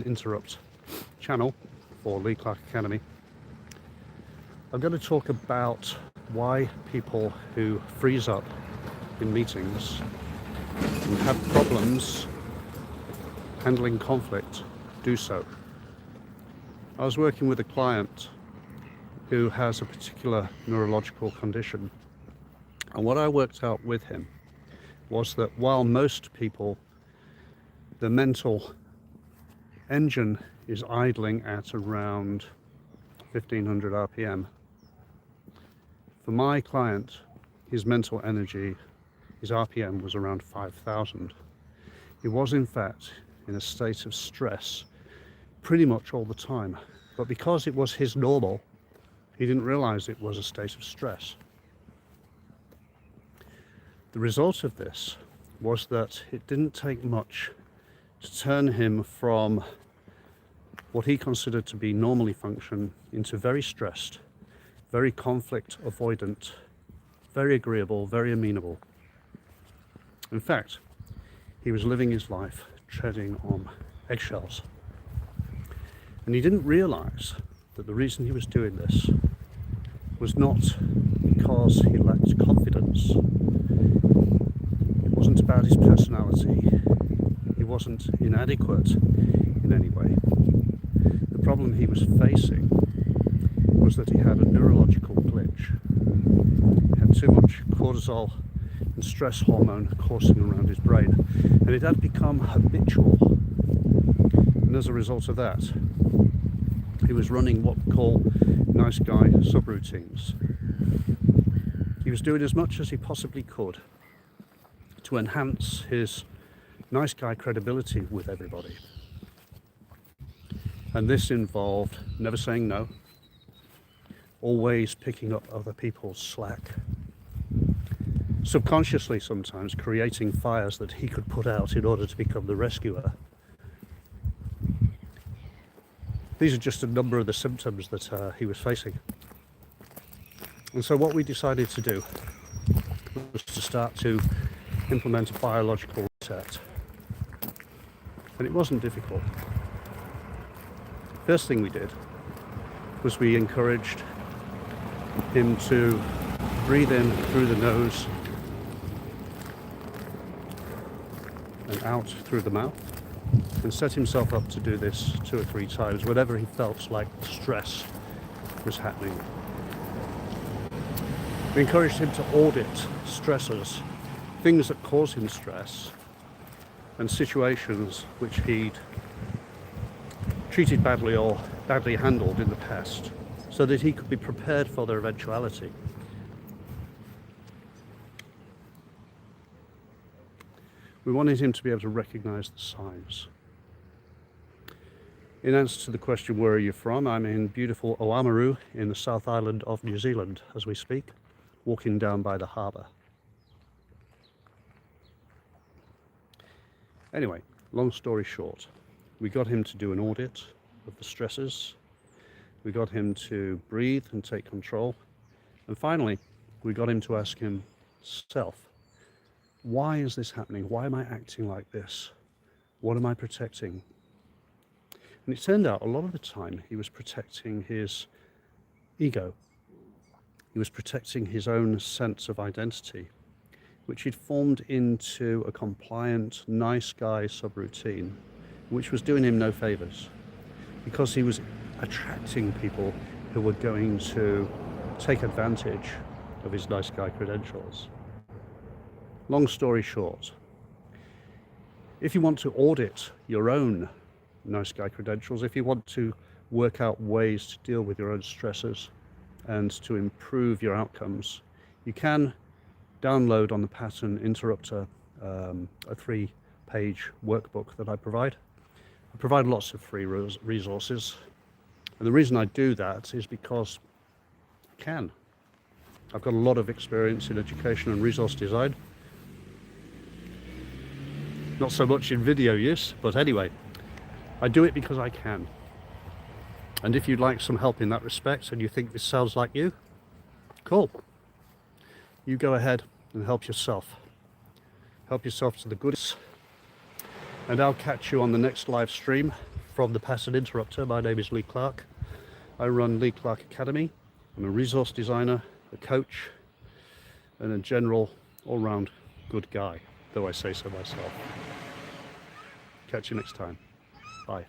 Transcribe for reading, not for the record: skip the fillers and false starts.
interrupt channel for Lee Clark Academy. I'm going to talk about why people who freeze up in meetings and have problems handling conflict do so. I was working with a client who has a particular neurological condition, and what I worked out with him was that while most people, the mental engine is idling at around 1500 RPM. For my client, his mental energy, his RPM was around 5000. He was in fact in a state of stress pretty much all the time, but because it was his normal, he didn't realize it was a state of stress. The result of this was that it didn't take much to turn him from what he considered to be normally function into very stressed, very conflict avoidant, very agreeable, very amenable. In fact, he was living his life treading on eggshells. And he didn't realize that the reason he was doing this was not because he lacked confidence. It wasn't about his personality. He wasn't inadequate in any way. The problem he was facing was that he had a neurological glitch. He had too much cortisol and stress hormone coursing around his brain, and it had become habitual. And as a result of that, he was running what we call nice guy subroutines. He was doing as much as he possibly could to enhance his nice guy credibility with everybody. And this involved never saying no, always picking up other people's slack, subconsciously sometimes creating fires that he could put out in order to become the rescuer. These are just a number of the symptoms that he was facing. And so what we decided to do was to start to implement a biological reset. And it wasn't difficult. First thing we did was we encouraged him to breathe in through the nose and out through the mouth, and set himself up to do this 2 or 3 times whenever he felt like stress was happening. We encouraged him to audit stressors, things that cause him stress, and situations which he'd treated badly or badly handled in the past, so that he could be prepared for their eventuality. We wanted him to be able to recognize the signs. In answer to the question, where are you from? I'm in beautiful Oamaru in the South Island of New Zealand as we speak, walking down by the harbour. Anyway, long story short, we got him to do an audit of the stresses. We got him to breathe and take control. And finally, we got him to ask himself, why is this happening? Why am I acting like this? What am I protecting? And it turned out a lot of the time he was protecting his ego. He was protecting his own sense of identity, which he'd formed into a compliant, nice guy subroutine, which was doing him no favors, because he was attracting people who were going to take advantage of his nice guy credentials. Long story short, if you want to audit your own nice guy credentials, if you want to work out ways to deal with your own stressors and to improve your outcomes, you can download on the Pattern Interrupter a 3-page workbook that I provide. I provide lots of free resources, and the reason I do that is because I can. I've got a lot of experience in education and resource design. Not so much in video use, but anyway, I do it because I can. And if you'd like some help in that respect and you think this sounds like you, cool. You go ahead and help yourself. Help yourself to the goodies. And I'll catch you on the next live stream from the Pattern Interrupter. My name is Lee Clark. I run Lee Clark Academy. I'm a resource designer, a coach, and a general all-round good guy, though I say so myself. Catch you next time. Bye.